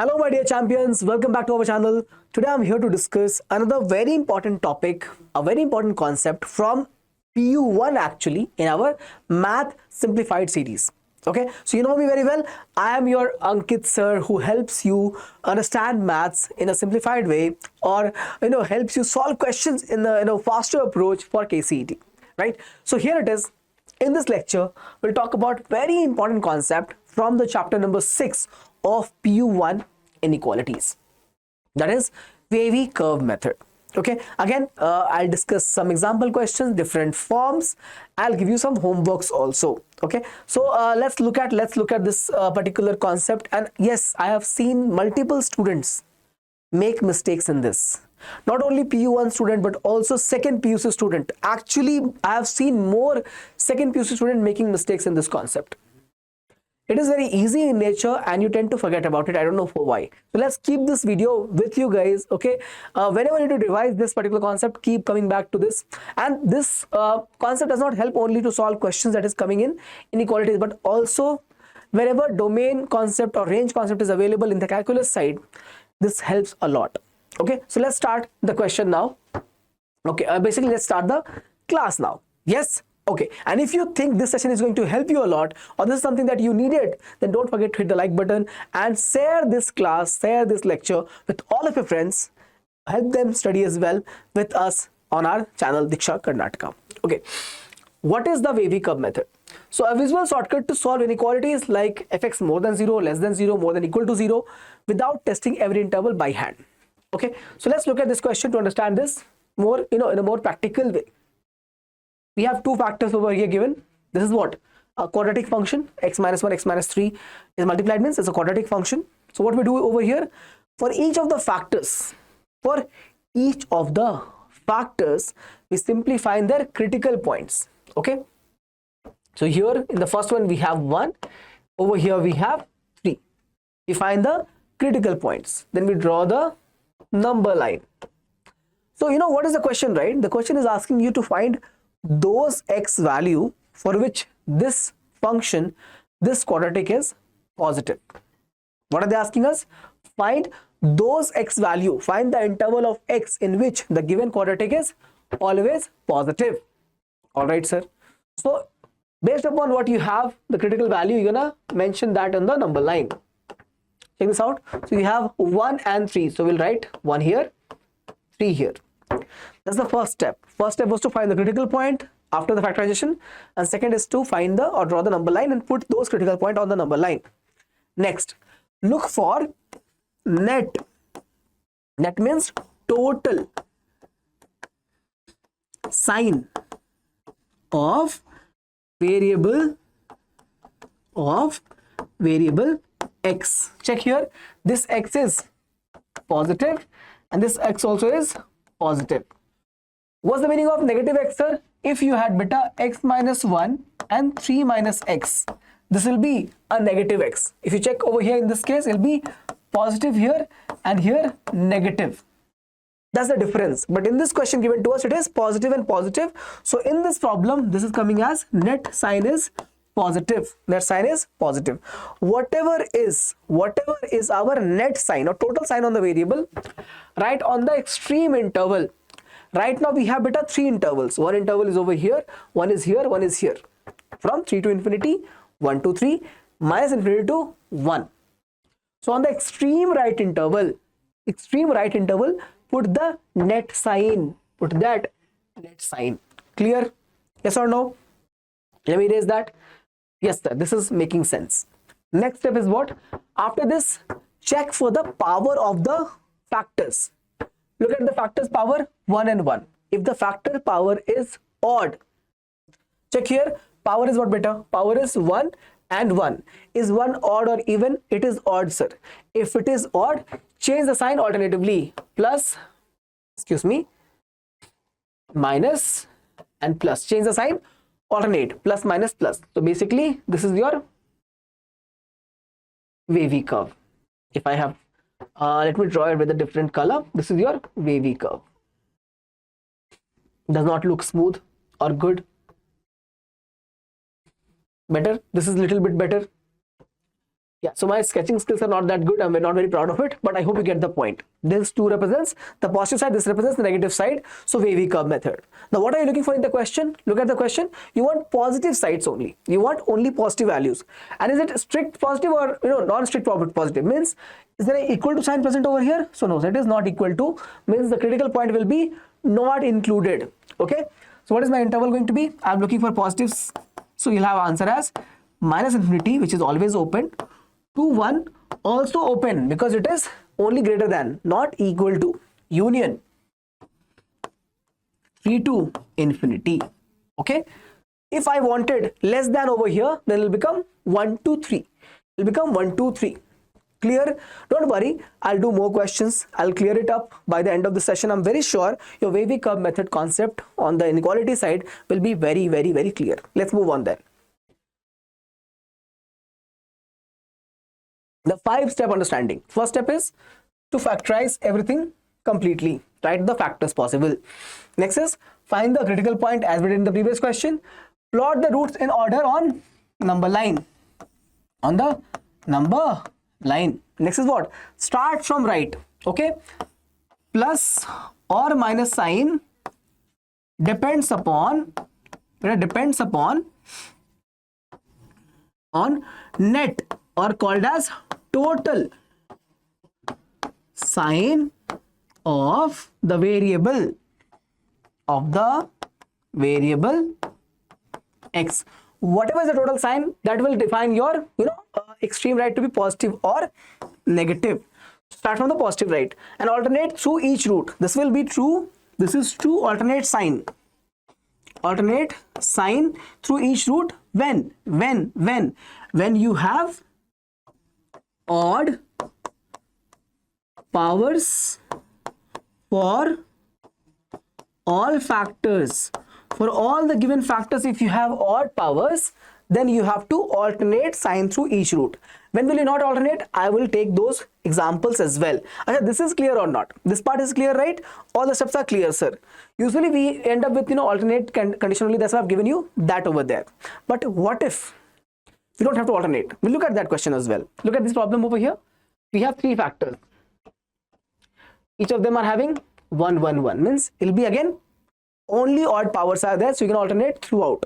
Hello my dear champions, welcome back to our channel. Today I'm here to discuss another very important topic, a very important concept from PU1 actually in our math simplified series. Okay, so you know me very well. I am your Ankit Sir who helps you understand maths in a simplified way, or helps you solve questions in a faster approach for KCET, right? So here it is. In this lecture, we'll talk about very important concept from the chapter number 6 of PU1 inequalities. That is Wavy Curve Method. Okay, again, I'll discuss some example questions, different forms. I'll give you some homeworks also. Okay, so let's look at this particular concept. And yes, I have seen multiple students make mistakes in this. Not only PU1 student but also second PUC student. Actually, I have seen more second PUC student making mistakes in this concept. It is very easy in nature and you tend to forget about it. I don't know for why. So let's keep this video with you guys. Okay, whenever you need to revise this particular concept, keep coming back to this. And this concept does not help only to solve questions that is coming in inequalities, but also wherever domain concept or range concept is available in the calculus side, this helps a lot. Okay, so let's start the question now. Okay, basically let's start the class now. Yes. Okay, and if you think this session is going to help you a lot, or this is something that you needed, then don't forget to hit the like button and share this class, share this lecture with all of your friends. Help them study as well with us on our channel Diksha Karnataka. Okay, what is the Wavy Curve method? So a visual shortcut to solve inequalities like fx more than 0, less than 0, more than equal to 0 without testing every interval by hand. Okay, so let's look at this question to understand this more, in a more practical way. We have two factors over here given. This is what? A quadratic function. X minus 1, x minus 3 is multiplied, means it's a quadratic function. So what we do over here, for each of the factors, we simply find their critical points. Okay. So here in the first one we have 1. Over here we have 3. We find the critical points. Then we draw the number line. So you know what is the question, right? The question is asking you to find those x value for which this function, this quadratic is positive. What are they asking us? Find those x value, find the interval of x in which the given quadratic is always positive. All right, sir. So based upon what you have, the critical value, you're gonna mention that on the number line. Check this out. So you have 1 and 3. So we'll write 1 here, 3 here. That's the first step. First step was to find the critical point after the factorization, and second is to find the or draw the number line and put those critical point on the number line. Next, look for net. Net means total sign of variable x. Check here, this x is positive and this x also is positive. What's the meaning of negative x, sir? If you had beta x minus 1 and 3 minus x, this will be a negative x. If you check over here in this case, it will be positive here and here negative. That's the difference. But in this question given to us, it is positive and positive. So in this problem, this is coming as net sign is positive. Net sign is positive. Whatever is our net sign or total sign on the variable, right on the extreme interval. Right now we have beta 3 intervals. One interval is over here, one is here, one is here. From 3 to infinity, 1 to 3, minus infinity to 1. So on the extreme right interval, put the net sign. Put that net sign. Clear? Yes or no? Let me erase that. Yes, sir. This is making sense. Next step is what? After this, check for the power of the factors. Look at the factors power 1 and 1. If the factor power is odd, check here, power is what, beta? Power is 1 and 1. Is 1 odd or even? It is odd, sir. If it is odd, change the sign alternatively. Minus and plus. Change the sign, alternate, plus, minus, plus. So basically, this is your wavy curve. If I have let me draw it with a different color. This is your wavy curve. Does not look smooth or good. Better? This is little bit better. Yeah, so my sketching skills are not that good. I'm not very proud of it, but I hope you get the point. This 2 represents the positive side, this represents the negative side. So wavy curve method. Now what are you looking for in the question? Look at the question. You want positive sides only. You want only positive values. And is it strict positive or non-strict positive? Means is there an equal to sign present over here? So no, it is not equal to, means the critical point will be not included. Okay. So what is my interval going to be? I'm looking for positives. So you'll have answer as minus infinity, which is always open, to 1, also open because it is only greater than, not equal to, union 3 to infinity. Okay. If I wanted less than over here, then it will become 1 to 3. It will become 1 to 3. Clear? Don't worry, I'll do more questions. I'll clear it up by the end of the session. I'm very sure your wavy curve method concept on the inequality side will be very, very, very clear. Let's move on then. The 5-step understanding. First step is to factorize everything completely. Write the factors possible. Next is find the critical point as we did in the previous question. Plot the roots in order on number line. On the number line. Next is what? Start from right. Okay. Plus or minus sign depends upon on net or called as total sign of the variable x. Whatever is the total sign, that will define your extreme right to be positive or negative. Start from the positive right and alternate through each root. This will be true. This is true. Alternate sign through each root. When you have odd powers for all factors. For all the given factors, if you have odd powers, then you have to alternate sign through each root. When will you not alternate? I will take those examples as well. Okay, this is clear or not? This part is clear, right? All the steps are clear, sir. Usually we end up with alternate condition only. That's why I've given you that over there. But what if we don't have to alternate? We'll look at that question as well. Look at this problem over here. We have 3 factors. Each of them are having 1, 1, 1. Means it'll be again only odd powers are there, so you can alternate throughout.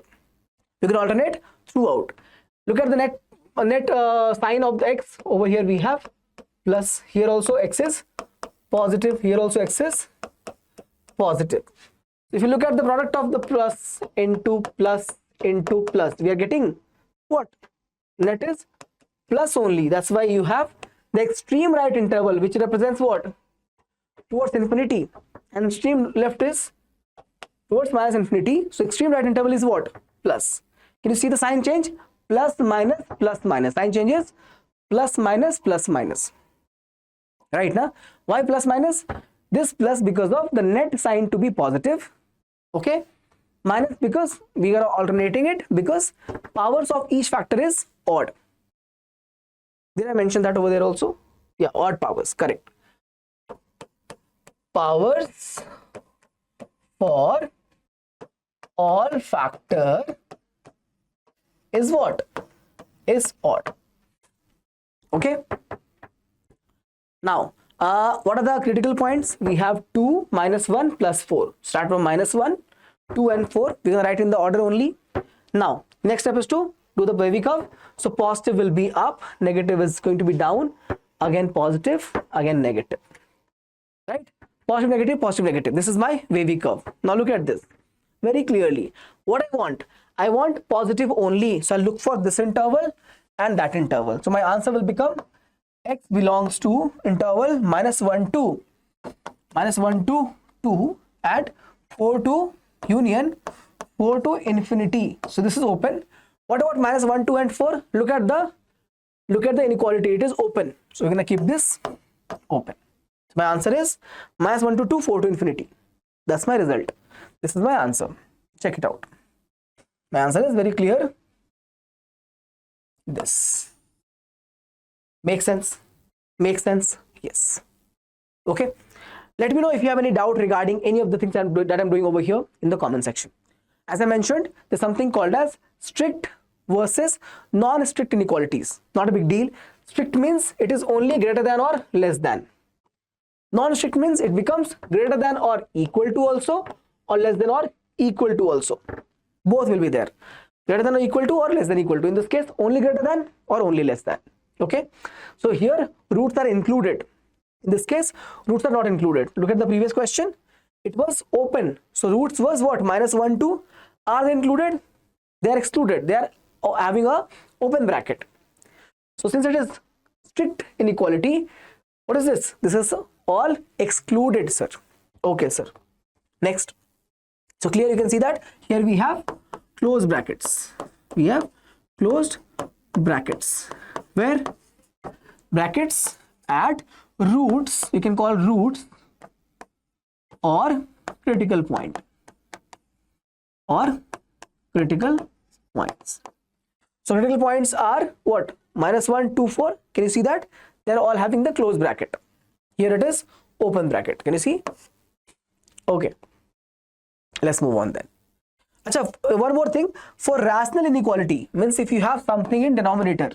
Look at the net sign of the x. Over here we have plus. Here also x is positive. Here also x is positive. If you look at the product of the plus into plus into plus, we are getting what? Net is plus only. That's why you have the extreme right interval, which represents what? Towards infinity, and extreme left is towards minus infinity. So extreme right interval is what? Plus. Can you see the sign change? Plus minus plus minus. Sign changes plus minus plus minus. Right now, why plus minus? This plus because of the net sign to be positive. Okay. Minus because we are alternating it because powers of each factor is odd. Did I mention that over there also? Yeah, odd powers. Correct. Powers for all factor is what? Is odd. Okay. Now, what are the critical points? We have 2, minus 1, plus 4. Start from minus 1, 2 and 4. We're going to write in the order only. Now, next step is to do the wavy curve. So positive will be up, negative is going to be down, again positive, again negative. Right? Positive, negative, positive, negative. This is my wavy curve. Now look at this very clearly. What I want? I want positive only. So I'll look for this interval and that interval. So my answer will become x belongs to interval minus 1 to 2 and 4 to union 4 to infinity. So this is open. What about minus 1, 2 and 4? Look at the inequality. It is open. So we're going to keep this open. So my answer is minus 1 to 2, 4 to infinity. That's my result. This is my answer. Check it out. My answer is very clear. This. Make sense? Make sense? Yes. Okay. Let me know if you have any doubt regarding any of the things that I'm doing over here in the comment section. As I mentioned, there's something called as strict versus non-strict inequalities. Not a big deal. Strict means it is only greater than or less than. Non-strict means it becomes greater than or equal to also, or less than or equal to also. Both will be there. Greater than or equal to or less than equal to. In this case, only greater than or only less than. Okay. So here roots are included. In this case, roots are not included. Look at the previous question. It was open. So roots was what? -1, 2. Are they included? They are excluded. They are having a open bracket. So since it is strict inequality, what is this? This is all excluded, sir. Okay, sir. Next. So clear, you can see that here we have closed brackets. We have closed brackets where brackets at roots, you can call roots or critical point or critical points. So critical points are what? -1, 2, 4. Can you see that? They're all having the closed bracket. Here it is open bracket. Can you see? Okay. Let's move on then. Achha, one more thing. For rational inequality, means if you have something in denominator,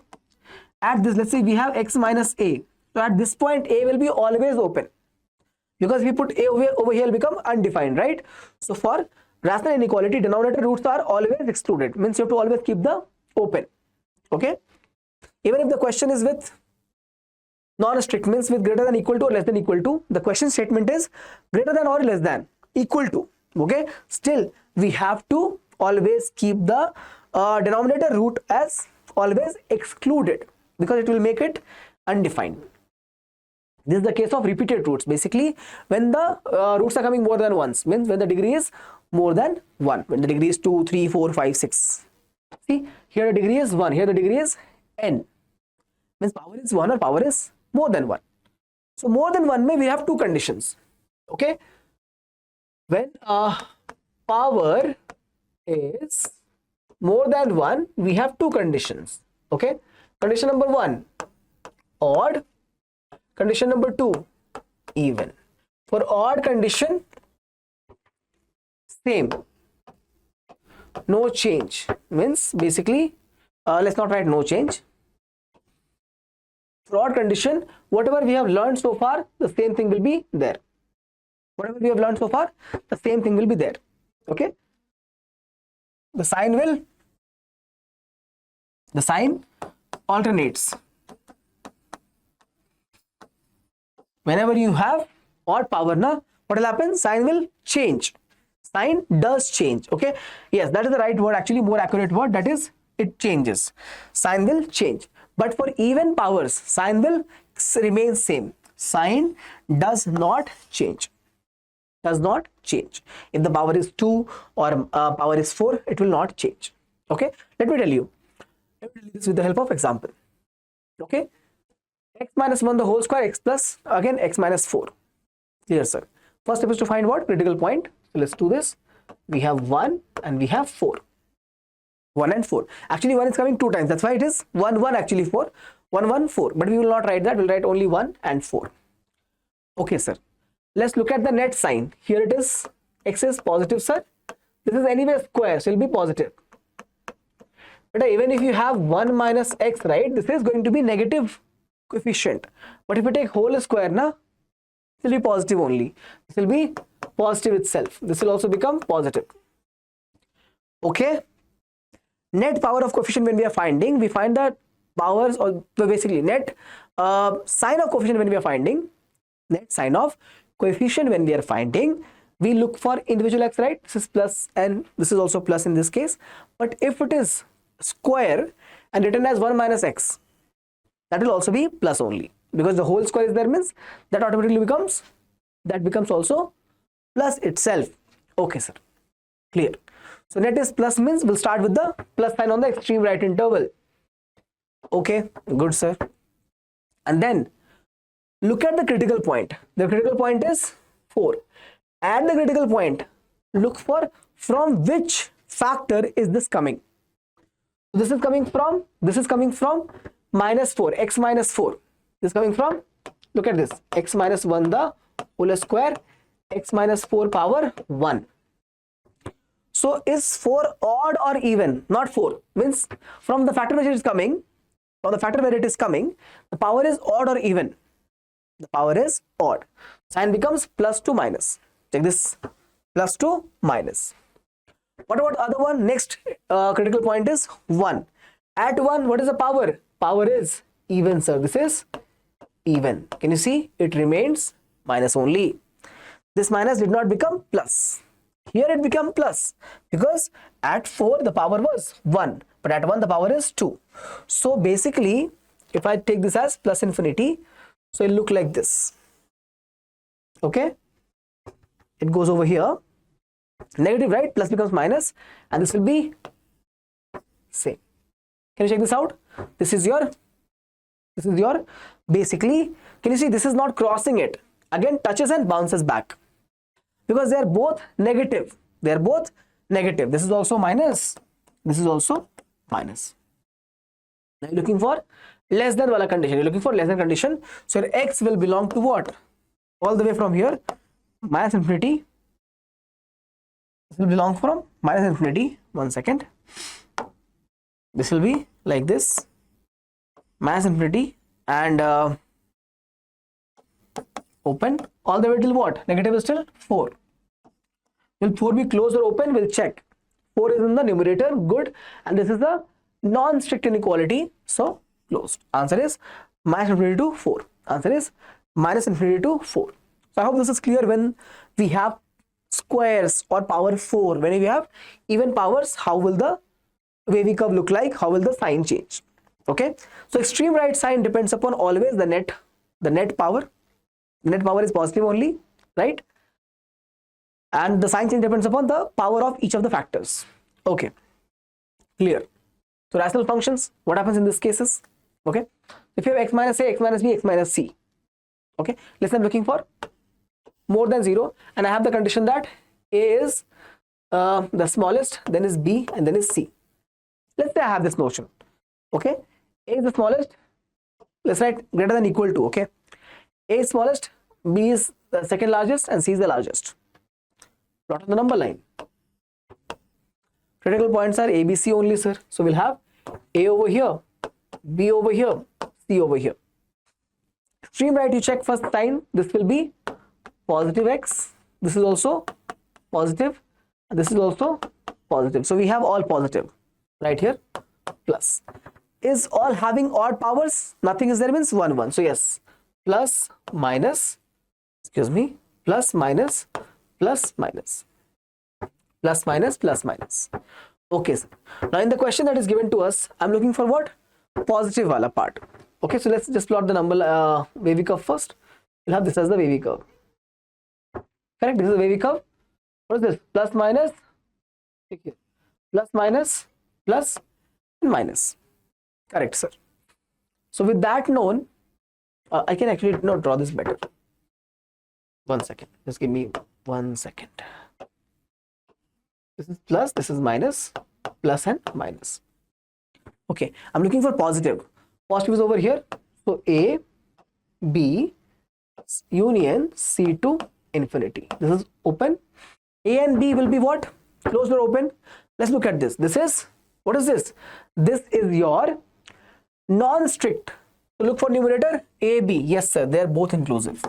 at this, let's say we have x minus a. So at this point, a will be always open. Because if we put a over here, it will become undefined, right? So for rational inequality, denominator roots are always excluded. Means you have to always keep the open. Okay? Even if the question is with non-strict, means with greater than equal to or less than equal to, the question statement is greater than or less than equal to. Okay? Still, we have to always keep the denominator root as always excluded because it will make it undefined. This is the case of repeated roots. Basically, when the roots are coming more than once, means when the degree is more than 1. When the degree is 2, 3, 4, 5, 6. See, here the degree is 1. Here the degree is n. Means power is 1 or power is more than 1. So more than 1 we have two conditions. Okay. When power is more than 1, we have two conditions. Okay. Condition number 1, odd. Condition number 2, even. For odd condition, same. No change. Means basically, let's not write no change. For odd condition, whatever we have learned so far, the same thing will be there. Whatever we have learned so far, the same thing will be there. Okay. The sign alternates. Whenever you have odd power, what will happen? Sign will change. Sign does change. Okay. Yes, that is the right word, actually more accurate word, that is it changes. Sign will change. But for even powers, sign will remain same. Sign does not change. Does not change. If the power is 2 or power is 4, it will not change. Okay. Let me tell you this with the help of example. Okay. X minus 1 the whole square, x plus again x minus 4. Clear, sir. First step is to find what? Critical point. So let's do this. We have 1 and we have 4. 1 and 4. Actually 1 is coming 2 times. That's why it is 1, 1 actually 4. 1, 1, 4. But we will not write that. We'll write only 1 and 4. Okay, sir. Let's look at the net sign. Here it is. X is positive, sir. This is anyway square, so it will be positive. But even if you have 1 minus x, right, this is going to be negative coefficient. But if you take whole square, it will be positive only. This will be positive itself. This will also become positive. Okay. Net power of coefficient when we are finding, we find that powers, or basically net sign of coefficient when we are finding, net sign of coefficient when we are finding, we look for individual x, right? This is plus and this is also plus in this case. But if it is square and written as 1 minus x, that will also be plus only, because the whole square is there, means that automatically becomes also plus itself. Okay, sir. Clear. So net is plus, means we'll start with the plus sign on the extreme right interval. Okay, good, sir. And then look at the critical point. The critical point is 4. At the critical point, look for from which factor is this coming. This is coming from minus 4, x minus 4. This is coming from, look at this, x minus 1 the whole square, x minus 4 power 1. So is 4 odd or even? Not 4. Means from the factor which is coming, From the factor where it is coming, the power is odd or even? The power is odd. Sign becomes plus to minus. Check this, plus to minus. What about other one? Next critical point is 1. At 1, what is the power? Power is even, sir. This is even. Can you see? It remains minus only. This minus did not become plus. Here it became plus because at 4 the power was 1, but at 1 the power is 2. So basically, if I take this as plus infinity, so it look like this. Okay, it goes over here. Negative, right? Plus becomes minus, and this will be same. Can you check this out? This is your basically, can you see this is not crossing it? Again, touches and bounces back because they are both negative. They are both negative. This is also minus. This is also minus. Now you're looking for less than wala condition. You're looking for less than condition. So your x will belong to what? All the way from here, minus infinity. This will belong from minus infinity. 1 second. This will be like this, minus infinity, and open all the way till what? Negative is still 4. Will 4 be closed or open? We'll check. 4 is in the numerator, good, and this is the non-strict inequality, so closed. Answer is minus infinity to 4. Answer is minus infinity to 4. So I hope this is clear. When we have squares or power 4, when we have even powers, how will the wavy curve look like? How will the sign change? Okay, so extreme right sign depends upon always the net power. The net power is positive only, right? And the sign change depends upon the power of each of the factors. Okay, clear. So rational functions, what happens in these cases? Okay, if you have x minus a, x minus b, x minus c. Okay, let's say I'm looking for more than 0, and I have the condition that a is the smallest, then is b, and then is c. Let's say I have this notion. Okay, a is the smallest. Let's write greater than equal to. Okay, a is smallest, b is the second largest, and c is the largest. Plot on the number line. Critical points are a, b, c only, sir. So we'll have a over here, b over here, c over here. Extreme right, you check first sign. This will be positive x. This is also positive, and this is also positive. So we have all positive right here. Plus is all having odd powers. Nothing is there means 1 1. So yes, plus minus, excuse me, plus minus, plus minus, plus minus, plus minus. Okay, sir. Now in the question that is given to us, I'm looking for what? Positive wala part. Okay, so let's just plot the number wavy curve first. We'll have this as the wavy curve. Correct? This is the wavy curve. What is this? Plus minus, plus minus, plus and minus. Correct, sir. So with that known, I can actually draw this better. 1 second. Just give me 1 second. This is plus, this is minus, plus and minus. Okay, I'm looking for positive. Positive is over here. So a, b, union c to infinity. This is open. A and b will be what? Closed or open? Let's look at this. This is, what is this? This is your non-strict. So look for numerator a, b. Yes, sir. They are both inclusive.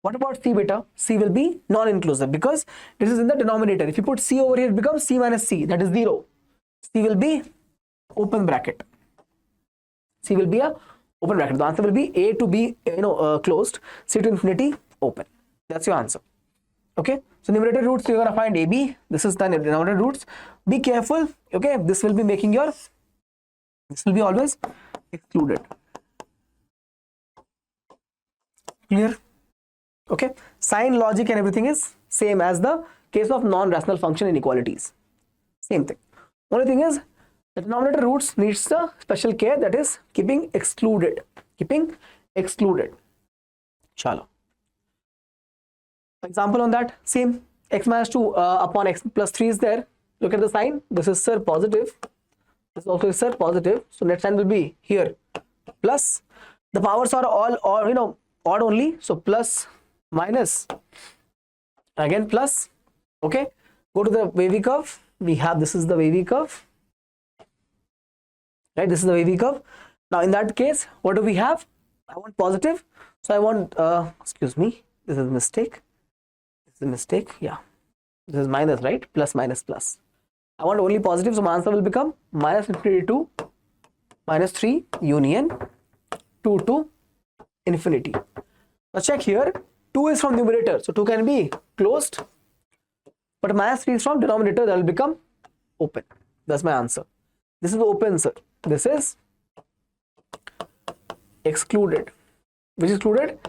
What about c beta? C will be non-inclusive because this is in the denominator. If you put c over here, it becomes c minus c. That is 0. C will be open bracket. C will be a open bracket. The answer will be a to b, closed. C to infinity, open. That's your answer. Okay. So numerator roots, you're gonna find a, b. This is the denominator roots. Be careful. Okay. This will be making your. This will be always excluded. Clear? Okay, sign, logic and everything is same as the case of non-rational function inequalities. Same thing. Only thing is the denominator roots needs the special care, that is keeping excluded. Keeping excluded. Chalo. Example on that, same. X minus 2 upon x plus 3 is there. Look at the sign. This is sir positive. This also is sir positive. So next sign will be here plus. The powers are all odd only. So plus, minus, again plus. Okay, go to the wavy curve. We have, this is the wavy curve, right? This is the wavy curve. Now in that case, what do we have? I want positive, so I want excuse me, this is a mistake. This is a mistake. Yeah, this is minus, right? Plus minus plus. I want only positive, so my answer will become minus infinity to minus 3 union 2 to infinity. Now check here, 2 is from numerator, so 2 can be closed, but minus 3 is from denominator, that will become open. That's my answer. This is open, sir. This is excluded. Which is excluded?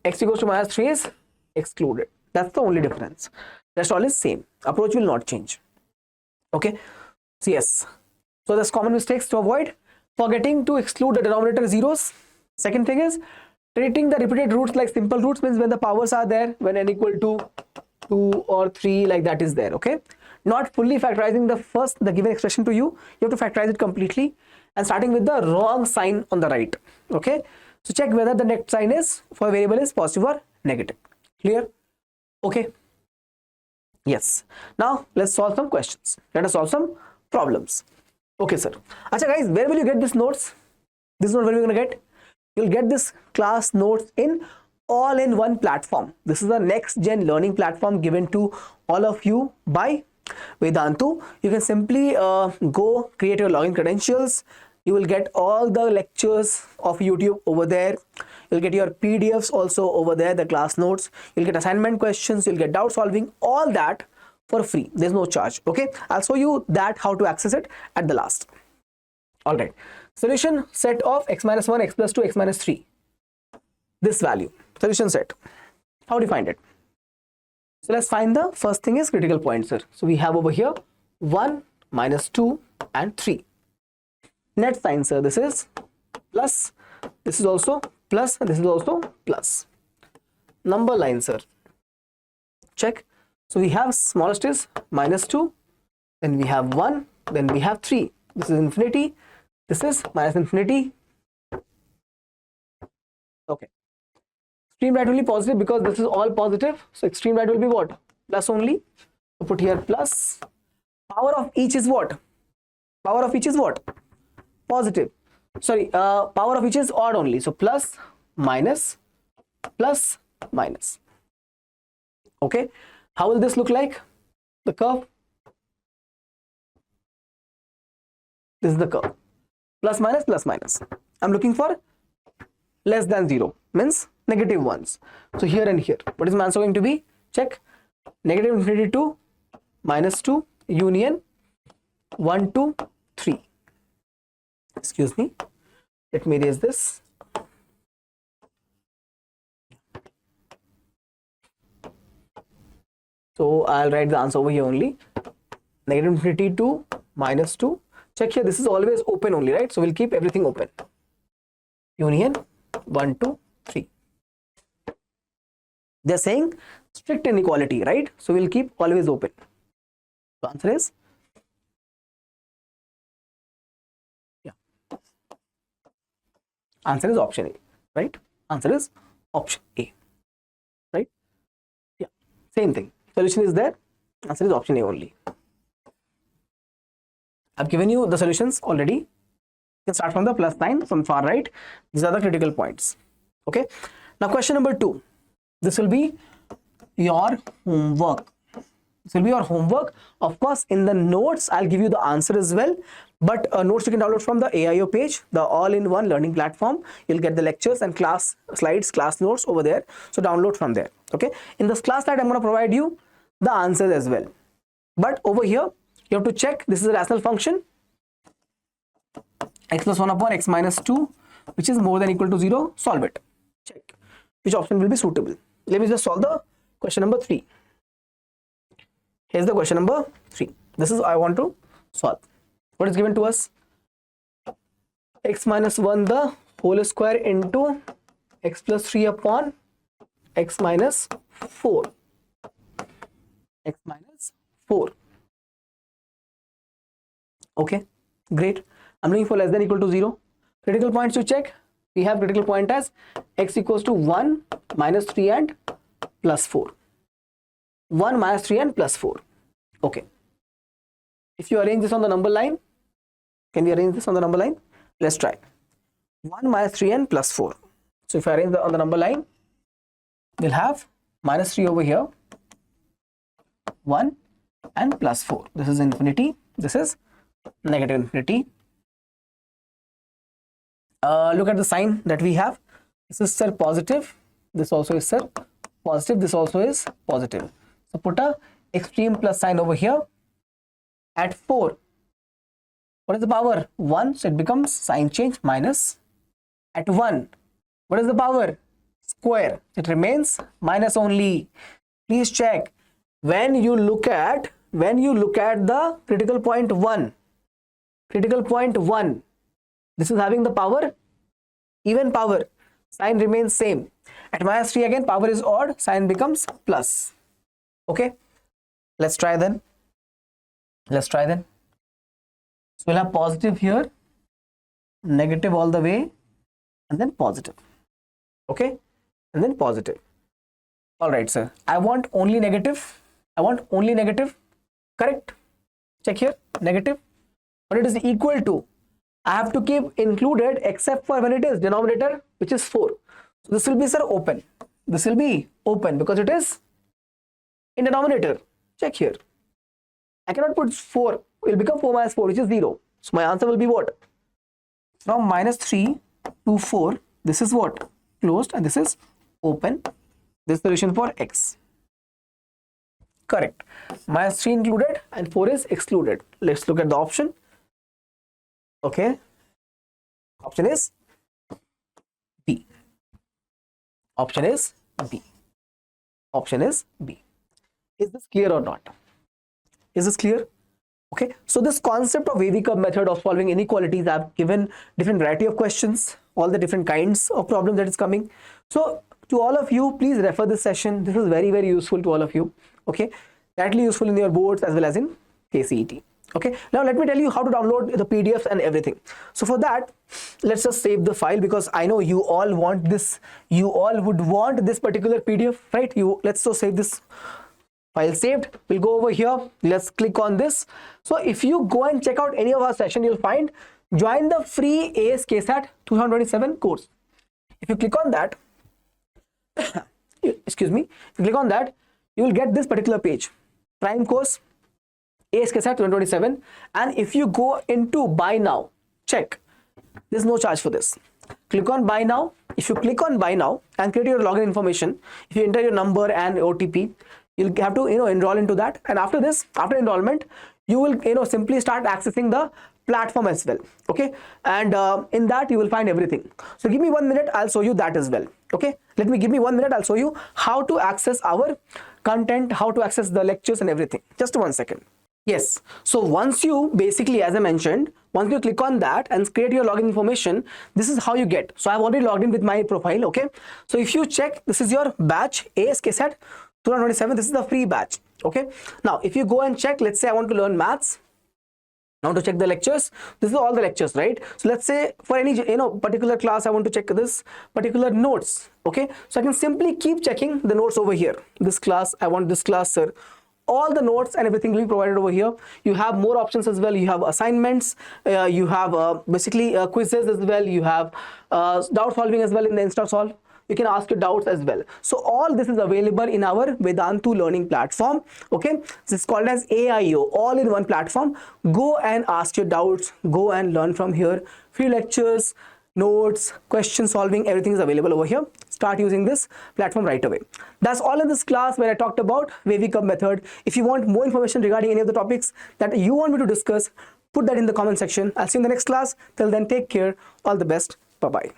X equals to minus 3 is excluded. That's the only difference. Rest all is same. Approach will not change. Okay. So yes. So there's common mistakes to avoid. Forgetting to exclude the denominator zeros. Second thing is treating the repeated roots like simple roots, means when the powers are there, when n equal to 2 or 3, like that is there. Okay. Not fully factorizing the given expression to you. You have to factorize it completely and starting with the wrong sign on the right. Okay. So check whether the next sign is for a variable is positive or negative. Clear? Okay. Yes. Now let's solve some questions. Let us solve some problems. Okay, sir. Acha guys, where will you get these notes? This note where are you going to get? You'll get this class notes in all-in-one platform. This is the next gen learning platform given to all of you by Vedantu. You can simply go create your login credentials. You will get all the lectures of YouTube over there. You'll get your PDFs also over there, the class notes. You'll get assignment questions. You'll get doubt solving, all that for free. There's no charge. Okay. I'll show you that how to access it at the last. All right. Solution set of x minus 1, x plus 2, x minus 3. This value. Solution set. How do you find it? So let's find the first thing is critical points, sir. So we have over here 1, minus 2 and 3. Net sign, sir. This is plus. This is also plus and this is also plus. Number line, sir. Check. So we have smallest is minus 2, then we have 1, then we have 3. This is infinity. This is minus infinity. Okay. Extreme right will be positive because this is all positive. So extreme right will be what? Plus only. So put here plus. Power of each is what? Power of each is what? Positive. Sorry, power of each is odd only. So plus, minus, plus, minus. Okay. How will this look like? The curve. This is the curve. Plus, minus, plus, minus. I'm looking for less than 0. Means negative ones. So here and here. What is my answer going to be? Check. Negative infinity to minus 2 union 1 to 3. Excuse me. Let me erase this. So I'll write the answer over here only. Negative infinity to minus 2. Check here. This is always open only, right? So we'll keep everything open. Union 1 to 3. They're saying strict inequality, right? So we'll keep always open. The answer is answer is option A, right? Answer is option A, right? Yeah, same thing. Solution is there. Answer is option A only. I've given you the solutions already. You can start from the plus sign from far right. These are the critical points. Okay. Now question number 2. This will be your homework. This will be your homework. Of course, in the notes, I'll give you the answer as well. But notes you can download from the AIO page, the all-in-one learning platform. You'll get the lectures and class slides, class notes over there. So download from there. Okay. In this class slide, I'm going to provide you the answers as well. But over here, you have to check. This is a rational function. X plus 1 upon x minus 2, which is more than equal to 0. Solve it. Check which option will be suitable. Let me just solve the question number 3. Here's the question number 3. This is I want to solve. What is given to us? X minus 1 the whole square into x plus 3 upon x minus 4. X minus 4. Okay, great. I'm looking for less than equal to 0. Critical points to check. We have critical point as x equals to 1, minus 3 and plus 4. 1 minus 3 and plus 4. Okay. If you arrange this on the number line, can we arrange this on the number line? Let's try. 1 minus 3n plus 4. So if I arrange on the number line, we'll have minus 3 over here, 1 and plus 4. This is infinity. This is negative infinity. Look at the sign that we have. This is, sir, positive. This also is, sir, positive. This also is positive. So put a extreme plus sign over here. At 4, what is the power? 1. So it becomes sign change minus. At 1, what is the power? Square. It remains minus only. Please check. When you look at the critical point 1, this is having the power, even power. Sign remains same. At minus 3 again, power is odd. Sign becomes plus. Okay. Let's try then. So we'll have positive here, negative all the way, and then positive. Okay, and then positive. All right, sir. I want only negative. Correct. Check here. Negative. But it is equal to. I have to keep included except for when it is denominator, which is 4. So this will be, sir, open. This will be open because it is in denominator. Check here. I cannot put 4. It will become 4 minus 4, which is 0. So my answer will be what? From minus 3 to 4, this is what? Closed, and this is open. This solution for x. Correct. Minus 3 included and 4 is excluded. Let's look at the option. Okay. Option is B. Option is B. Is this clear or not? Is this clear? Okay, so this concept of Wavy Curve method of solving inequalities, I've given different variety of questions, all the different kinds of problems that is coming. So to all of you, please refer this session. This is very, very useful to all of you. Okay, directly useful in your boards as well as in KCET. Okay, now let me tell you how to download the PDFs and everything. So for that, let's just save the file because I know you all want this. You all would want this particular PDF, right? Let's just save this. File saved. We'll go over here. Let's click on this. So if you go and check out any of our session, you'll find join the free AS KCET 2027 course. If you click on that, excuse me, if you click on that, you will get this particular page, prime course AS KCET 2027. And if you go into buy now, check, there's no charge for this. Click on buy now. If you click on buy now and create your login information, if you enter your number and OTP, you'll have to enroll into that, and after this, after enrollment, you will simply start accessing the platform as well. Okay, and in that you will find everything. So give me 1 minute, I'll show you that as well. Okay, give me 1 minute, I'll show you how to access our content, how to access the lectures and everything. Just 1 second. Yes, so once you basically, as I mentioned, once you click on that and create your login information, this is how you get. So I've already logged in with my profile. Okay, so if you check, this is your batch AS KCET 2027. This is the free batch. Okay, now if you go and check, let's say I want to learn maths, I want to check the lectures. This is all the lectures, right? So let's say for any particular class, I want to check this particular notes. Okay, so I can simply keep checking the notes over here. This class, I want this class, sir. All the notes and everything will be provided over here. You have more options as well. You have assignments, you have basically quizzes as well. You have doubt solving as well in the InstaSolve. You can ask your doubts as well. So all this is available in our Vedantu learning platform. Okay, this is called as AIO, all in one platform. Go and ask your doubts, go and learn from here. Free lectures, notes, question solving, everything is available over here. Start using this platform right away. That's all in this class where I talked about Wavy Curve method. If you want more information regarding any of the topics that you want me to discuss, put that in the comment section. I'll see you in the next class. Till then, take care. All the best. Bye-bye.